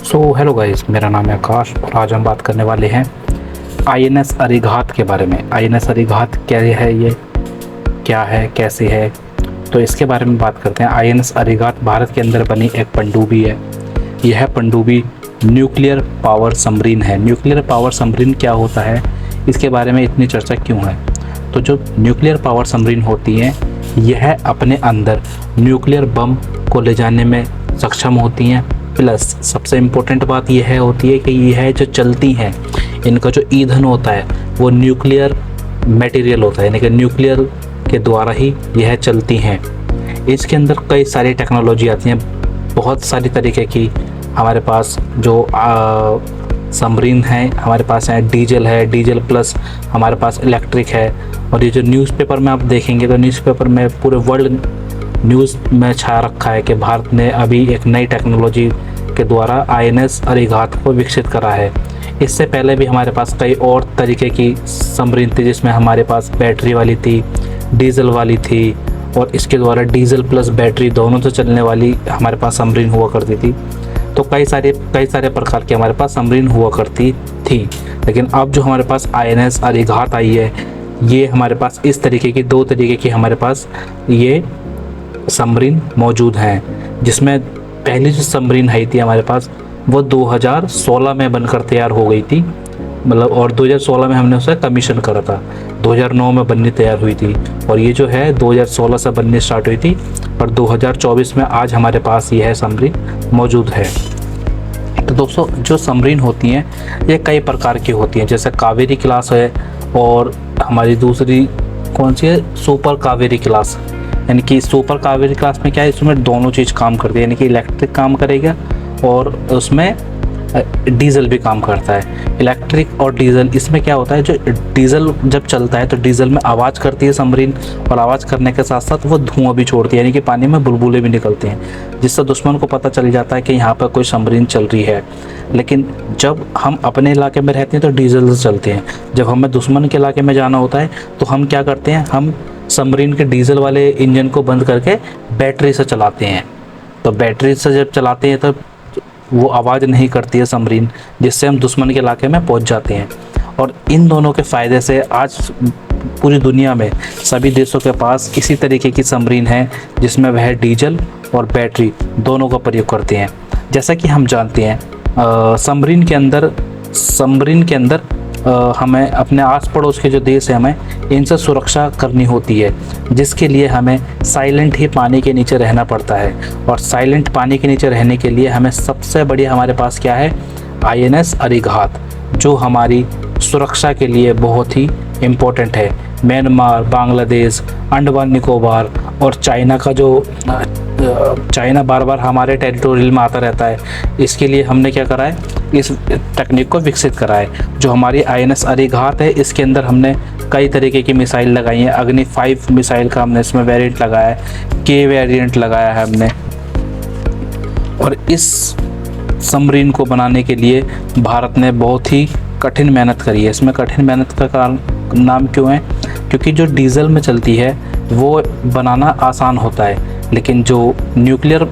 Hello guys, मेरा नाम है आकाश और आज हम बात करने वाले हैं आईएनएस अरिघात के बारे में। आईएनएस अरिघात क्या है, ये क्या है, कैसे है, तो इसके बारे में बात करते हैं। आईएनएस अरिघात भारत के अंदर बनी एक पनडुब्बी है। यह पनडुब्बी न्यूक्लियर पावर सबमरीन है। न्यूक्लियर पावर सबमरीन क्या होता है, इसके बारे में इतनी चर्चा क्यों है? तो जो न्यूक्लियर पावर सबमरीन होती हैं, यह अपने अंदर न्यूक्लियर बम को ले जाने में सक्षम होती हैं। प्लस सबसे इम्पोर्टेंट बात यह होती है कि यह जो चलती हैं, इनका जो ईंधन होता है वो न्यूक्लियर मटेरियल होता है, यानी कि न्यूक्लियर के द्वारा ही यह चलती हैं। इसके अंदर कई सारी टेक्नोलॉजी आती हैं, बहुत सारी तरीके की हमारे पास जो सबमरीन है हमारे पास है। डीजल प्लस हमारे पास इलेक्ट्रिक है। और ये जो न्यूज़पेपर में आप देखेंगे तो न्यूज़पेपर में पूरे वर्ल्ड न्यूज़ में छा रखा है कि भारत ने अभी एक नई टेक्नोलॉजी के द्वारा आईएनएस अरिघात को विकसित करा है। इससे पहले भी हमारे पास कई और तरीके की सबमरीन थी, जिसमें हमारे पास बैटरी वाली थी, डीजल वाली थी, और इसके द्वारा डीजल प्लस बैटरी दोनों से चलने वाली हमारे पास सबमरीन हुआ करती थी। तो कई सारे प्रकार की हमारे पास सबमरीन हुआ करती थी। लेकिन अब जो हमारे पास आईएनएस अरिघात आई है, ये हमारे पास इस तरीके की दो तरीके की हमारे पास ये सबमरीन मौजूद हैं। जिसमें पहली जो सबमरीन आई थी हमारे पास वो 2016 में बनकर तैयार हो गई थी, मतलब, और 2016 में हमने उसे कमीशन करा था। 2009 में बननी तैयार हुई थी और ये जो है 2016 से बननी स्टार्ट हुई थी, और 2024 में आज हमारे पास ये है सबमरीन मौजूद है। तो दोस्तों, जो सबमरीन होती हैं ये कई प्रकार की होती हैं, जैसे कावेरी क्लास है, और हमारी दूसरी कौन सी है, सुपर कावेरी क्लास। यानी कि सुपर कावेरी क्लास में क्या है, इसमें दोनों चीज़ काम करती है, यानी कि इलेक्ट्रिक काम करेगा और उसमें डीजल भी काम करता है। इलेक्ट्रिक और डीजल, इसमें क्या होता है, जो डीजल जब चलता है तो डीजल में आवाज़ करती है सबमरीन, और आवाज़ करने के साथ साथ वो धुआं भी छोड़ती है, यानी कि पानी में बुलबुले भी निकलते हैं, जिससे दुश्मन को पता चल जाता है कि यहाँ पर कोई सबमरीन चल रही है। लेकिन जब हम अपने इलाके में रहते हैं तो डीजल से चलते हैं। जब हमें दुश्मन के इलाके में जाना होता है तो हम क्या करते हैं, हम सबमरीन के डीजल वाले इंजन को बंद करके बैटरी से चलाते हैं। तो बैटरी से जब चलाते हैं तब वो आवाज़ नहीं करती है सबमरीन, जिससे हम दुश्मन के इलाके में पहुंच जाते हैं। और इन दोनों के फ़ायदे से आज पूरी दुनिया में सभी देशों के पास इसी तरीके की सबमरीन है, जिसमें वह डीजल और बैटरी दोनों का प्रयोग करते हैं। जैसा कि हम जानते हैं, सबमरीन के अंदर हमें अपने आस पड़ोस के जो देश हैं, हमें इनसे सुरक्षा करनी होती है, जिसके लिए हमें साइलेंट ही पानी के नीचे रहना पड़ता है। और साइलेंट पानी के नीचे रहने के लिए हमें सबसे बढ़िया हमारे पास क्या है, आईएनएस अरिघात, जो हमारी सुरक्षा के लिए बहुत ही इम्पोर्टेंट है। म्यांमार, बांग्लादेश, अंडमान निकोबार और चाइना का जो चाइना बार बार हमारे टेरिटोरियल में आता रहता है, इसके लिए हमने क्या करा है, इस टेक्निक को विकसित करा है। जो हमारी आईएनएस अरिघात है, इसके अंदर हमने कई तरीके की मिसाइल लगाई हैं। अग्नि 5 मिसाइल का हमने इसमें वेरिएंट लगाया है, के वेरिएंट लगाया है हमने। और इस सबमरीन को बनाने के लिए भारत ने बहुत ही कठिन मेहनत करी है। इसमें कठिन मेहनत का कारण नाम क्यों है, क्योंकि जो डीजल में चलती है वो बनाना आसान होता है, लेकिन जो न्यूक्लियर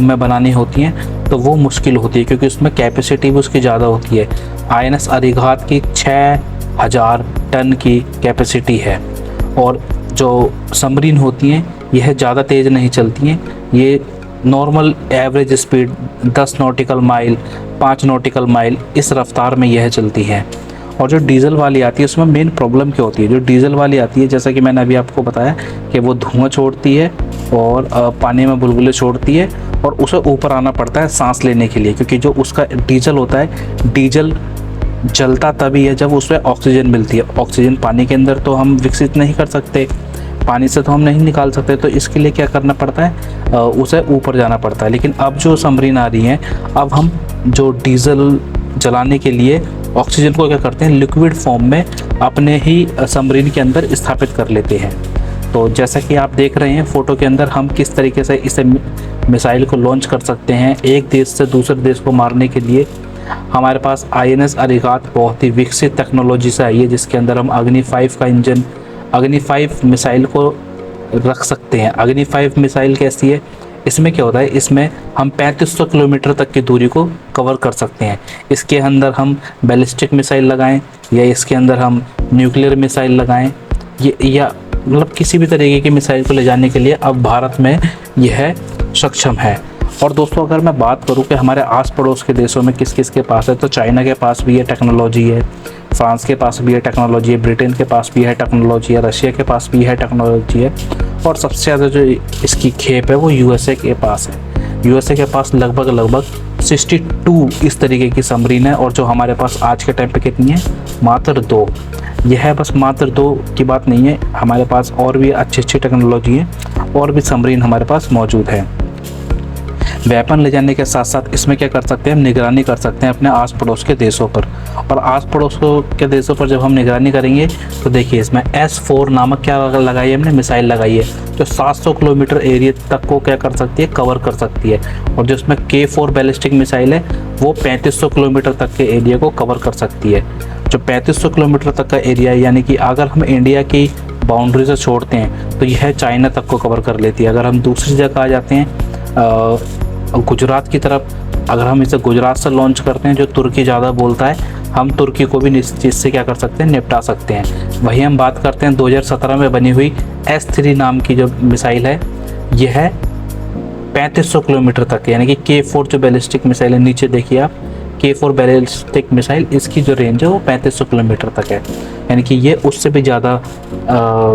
में बनानी होती हैं तो वो मुश्किल होती है, क्योंकि उसमें कैपेसिटी भी उसकी ज़्यादा होती है। आईएनएस अरिघात की 6000 टन की कैपेसिटी है। और जो सबमरीन होती हैं यह ज़्यादा तेज़ नहीं चलती हैं, ये normal average speed 10 nautical mile, 5 nautical mile, इस रफ्तार में यह चलती हैं। और जो डीजल वाली आती है उसमें मेन प्रॉब्लम क्या होती है, जो डीजल वाली आती है, जैसा कि मैंने अभी आपको बताया कि वो धुआं छोड़ती है और पानी में बुलबुले छोड़ती है, और उसे ऊपर आना पड़ता है सांस लेने के लिए, क्योंकि जो उसका डीजल होता है, डीजल जलता तभी है जब उसमें ऑक्सीजन मिलती है। ऑक्सीजन पानी के अंदर तो हम विकसित नहीं कर सकते, पानी से तो हम नहीं निकाल सकते, तो इसके लिए क्या करना पड़ता है, उसे ऊपर जाना पड़ता है। लेकिन अब जो सबमरीन आ रही हैं, अब हम जो डीजल जलाने के लिए ऑक्सीजन को क्या करते हैं, लिक्विड फॉर्म में अपने ही सबमरीन के अंदर स्थापित कर लेते हैं। तो जैसा कि आप देख रहे हैं फ़ोटो के अंदर, हम किस तरीके से इसे मिसाइल को लॉन्च कर सकते हैं एक देश से दूसरे देश को मारने के लिए। हमारे पास आईएनएस अरिघात बहुत ही विकसित टेक्नोलॉजी से आई है, जिसके अंदर हम अग्नि 5 का इंजन, अग्नि 5 मिसाइल को रख सकते हैं। अग्नि 5 मिसाइल कैसी है, इसमें क्या होता है, इसमें हम 3500 किलोमीटर तक की दूरी को कवर कर सकते हैं। इसके अंदर हम बैलिस्टिक मिसाइल लगाएं या इसके अंदर हम न्यूक्लियर मिसाइल लगाएं, ये या मतलब किसी भी तरीके की मिसाइल को ले जाने के लिए अब भारत में यह सक्षम है। और दोस्तों अगर मैं बात करूं कि हमारे आस पड़ोस के देशों में किस किस के पास है, तो चाइना के पास भी ये टेक्नोलॉजी है, फ्रांस के पास भी है टेक्नोलॉजी है, ब्रिटेन के पास भी है टेक्नोलॉजी है, रशिया के पास भी है टेक्नोलॉजी है, और सबसे ज़्यादा जो इसकी खेप है वो यूएसए के पास है। यूएसए के पास लगभग 62 इस तरीके की सबमरीन है, और जो हमारे पास आज के टाइम पे कितनी है, मात्र 2। यह है बस मात्र 2 की बात नहीं है, हमारे पास और भी अच्छी टेक्नोलॉजी है, और भी सबमरीन हमारे पास मौजूद है। वेपन ले जाने के साथ साथ इसमें क्या कर सकते हैं, हम निगरानी कर सकते हैं अपने आस पड़ोस के देशों पर। और आस पड़ोस के देशों पर जब हम निगरानी करेंगे तो देखिए इसमें S4 नामक क्या लगाई है, हमने मिसाइल लगाई है, जो 700 किलोमीटर एरिया तक को क्या कर सकती है, कवर कर सकती है। और जो इसमें K4 बैलिस्टिक मिसाइल है वो 3500 किलोमीटर तक के एरिया को कवर कर सकती है। जो 3500 किलोमीटर तक का एरिया, यानी कि अगर हम इंडिया की बाउंड्री से छोड़ते हैं तो यह चाइना तक को कवर कर लेती है। अगर हम दूसरी जगह आ जाते हैं गुजरात की तरफ, अगर हम इसे गुजरात से लॉन्च करते हैं, जो तुर्की ज़्यादा बोलता है, हम तुर्की को भी इस चीज़ से क्या कर सकते हैं, निपटा सकते हैं। वही हम बात करते हैं 2017 में बनी हुई S3 नाम की जो मिसाइल है, यह है 3500 किलोमीटर तक, यानी कि K4 जो बैलिस्टिक मिसाइल है, नीचे देखिए आप, K4 बैलिस्टिक मिसाइल, इसकी जो रेंज है वो 3500 किलोमीटर तक है, यानी कि ये उससे भी ज़्यादा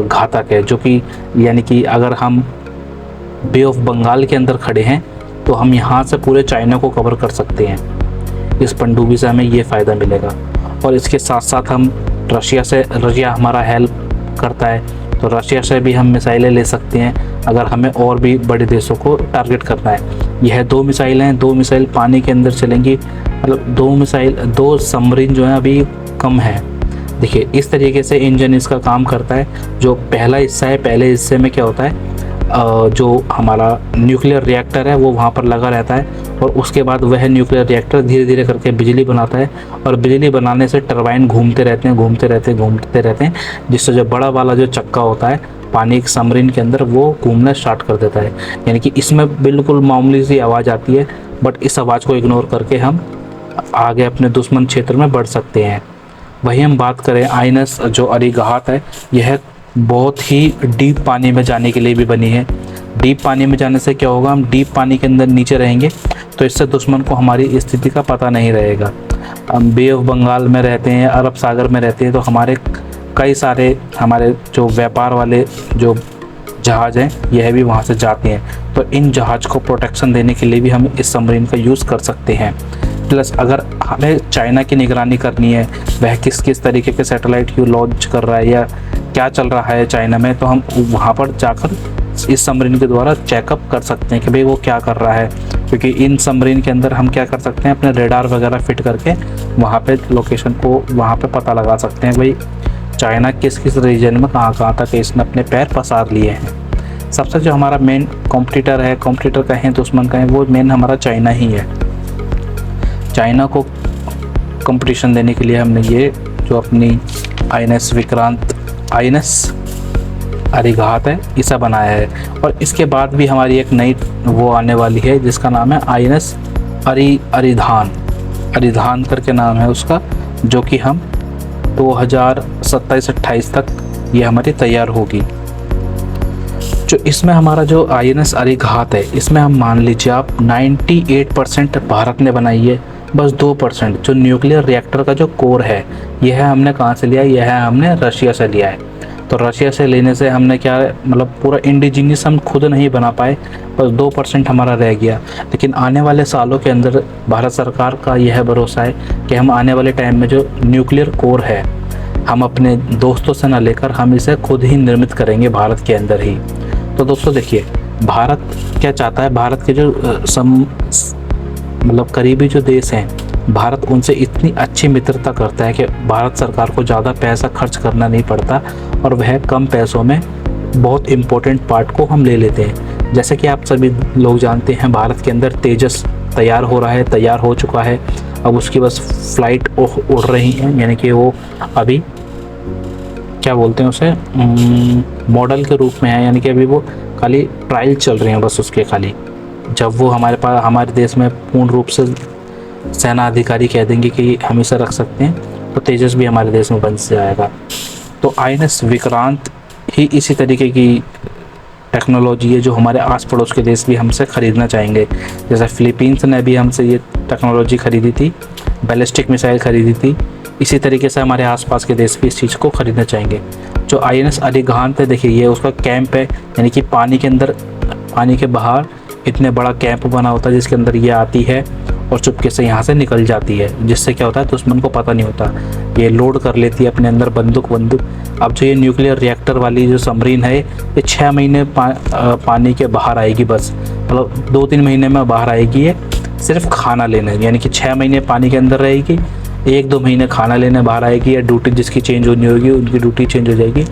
घातक है। जो कि यानी कि अगर हम बे ऑफ बंगाल के अंदर खड़े हैं तो हम यहाँ से पूरे चाइना को कवर कर सकते हैं। इस पनडुब्बी से हमें ये फ़ायदा मिलेगा। और इसके साथ साथ हम रशिया हमारा हेल्प करता है, तो रशिया से भी हम मिसाइलें ले सकते हैं अगर हमें और भी बड़े देशों को टारगेट करना है। यह 2 मिसाइल हैं, 2 मिसाइल पानी के अंदर चलेंगी, मतलब 2 सबमरीन जो है अभी कम है। देखिए इस तरीके से इंजन इसका काम करता है। जो पहला हिस्सा है, पहले हिस्से में क्या होता है, जो हमारा न्यूक्लियर रिएक्टर है वो वहाँ पर लगा रहता है, और उसके बाद वह न्यूक्लियर रिएक्टर धीरे धीरे करके बिजली बनाता है, और बिजली बनाने से टरबाइन घूमते रहते हैं, जिससे जो बड़ा वाला जो चक्का होता है पानी के सबमरीन के अंदर, वो घूमना स्टार्ट कर देता है। यानी कि इसमें बिल्कुल मामूली सी आवाज़ आती है, बट इस आवाज़ को इग्नोर करके हम आगे अपने दुश्मन क्षेत्र में बढ़ सकते हैं। वही हम बात करें INS जो अरीघात है, यह बहुत ही डीप पानी में जाने के लिए भी बनी है। डीप पानी में जाने से क्या होगा, हम डीप पानी के अंदर नीचे रहेंगे तो इससे दुश्मन को हमारी स्थिति का पता नहीं रहेगा। हम बे ऑफ बंगाल में रहते हैं, अरब सागर में रहते हैं, तो हमारे कई सारे हमारे जो व्यापार वाले जो जहाज़ हैं यह भी वहाँ से जाते हैं, तो इन जहाज़ को प्रोटेक्शन देने के लिए भी हम इस सबमरीन का यूज़ कर सकते हैं। प्लस अगर हमें चाइना की निगरानी करनी है, वह किस किस तरीके के सैटेलाइट को लॉन्च कर रहा है या क्या चल रहा है चाइना में, तो हम वहाँ पर जाकर इस सबमरीन के द्वारा चेकअप कर सकते हैं कि भाई वो क्या कर रहा है। क्योंकि इन सबमरीन के अंदर हम क्या कर सकते हैं, अपने रेडार वगैरह फिट करके वहाँ पे लोकेशन को वहाँ पे पता लगा सकते हैं भाई चाइना किस किस रीजन में कहाँ तक इसने अपने पैर पसार लिए हैं। सबसे जो हमारा मेन कॉम्पिटिटर कहें, दुश्मन कहें, वो मेन हमारा चाइना ही है। चाइना को कंपटीशन देने के लिए हमने ये जो अपनी INS अरीघात है इसे बनाया है। और इसके बाद भी हमारी एक नई वो आने वाली है जिसका नाम है INS अरिधान करके नाम है उसका, जो कि हम 2027-28 तक ये हमारी तैयार होगी। जो इसमें हमारा जो INS अरीघात है, इसमें हम मान लीजिए आप 98% भारत ने बनाई है, बस 2% जो न्यूक्लियर रिएक्टर का जो कोर है यह हमने कहाँ से लिया है, यह हमने रशिया से लिया है। तो रशिया से लेने से हमने क्या मतलब पूरा इंडिजीनियस हम खुद नहीं बना पाए, बस 2% हमारा रह गया। लेकिन आने वाले सालों के अंदर भारत सरकार का यह भरोसा है कि हम आने वाले टाइम में जो न्यूक्लियर कोर है हम अपने दोस्तों से ना लेकर हम इसे खुद ही निर्मित करेंगे भारत के अंदर ही। तो दोस्तों देखिए भारत क्या चाहता है, भारत के जो मतलब करीबी जो देश हैं, भारत उनसे इतनी अच्छी मित्रता करता है कि भारत सरकार को ज़्यादा पैसा खर्च करना नहीं पड़ता और वह कम पैसों में बहुत इम्पोर्टेंट पार्ट को हम ले लेते हैं। जैसे कि आप सभी लोग जानते हैं भारत के अंदर तेजस तैयार हो चुका है, अब उसकी बस फ्लाइट उड़ रही हैं, यानी कि वो अभी क्या बोलते हैं उसे मॉडल के रूप में है, यानी कि अभी वो खाली ट्रायल चल रहे हैं बस उसके खाली। जब वो हमारे देश में पूर्ण रूप से सेना अधिकारी कह देंगे कि हम इसे रख सकते हैं, तो तेजस भी हमारे देश में बन जाएगा। तो INS विक्रांत ही इसी तरीके की टेक्नोलॉजी है जो हमारे आस पड़ोस के देश भी हमसे ख़रीदना चाहेंगे। जैसे फिलीपींस ने भी हमसे ये टेक्नोलॉजी ख़रीदी थी, बैलिस्टिक मिसाइल ख़रीदी थी, इसी तरीके से हमारे आसपास के देश भी इस चीज़ को ख़रीदना चाहेंगे। जो INS अरिहंत है, देखिए ये उसका कैंप है, यानी कि पानी के अंदर, पानी के बाहर इतने बड़ा कैंप बना होता है जिसके अंदर ये आती है और चुपके से यहाँ से निकल जाती है, जिससे क्या होता है दुश्मन को पता नहीं होता। ये लोड कर लेती है अपने अंदर बंदूक। अब जो ये न्यूक्लियर रिएक्टर वाली जो सबमरीन है, ये 6 महीने पानी के बाहर आएगी, बस मतलब 2-3 महीने में बाहर आएगी। ये सिर्फ खाना लेने, यानी कि 6 महीने पानी के अंदर रहेगी, 1-2 महीने खाना लेने बाहर आएगी, या ड्यूटी जिसकी चेंज होनी होगी उनकी ड्यूटी चेंज हो जाएगी।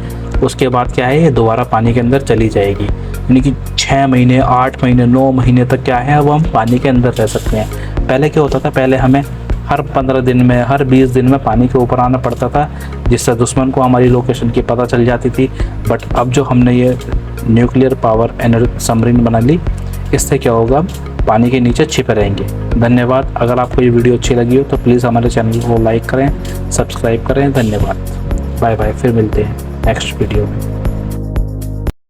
उसके बाद क्या है, ये दोबारा पानी के अंदर चली जाएगी। यानी कि 6 महीने, 8 महीने, 9 महीने तक क्या है, अब हम पानी के अंदर रह सकते हैं। पहले क्या होता था, पहले हमें हर 15 दिन में, हर 20 दिन में पानी के ऊपर आना पड़ता था, जिससे दुश्मन को हमारी लोकेशन की पता चल जाती थी। बट अब जो हमने ये न्यूक्लियर पावर एनर्जी सबमरीन बना ली, इससे क्या होगा, पानी के नीचे छिपे रहेंगे। धन्यवाद। अगर आपको ये वीडियो अच्छी लगी हो तो प्लीज़ हमारे चैनल को लाइक करें, सब्सक्राइब करें। धन्यवाद। बाय बाय, फिर मिलते हैं नेक्स्ट वीडियो में।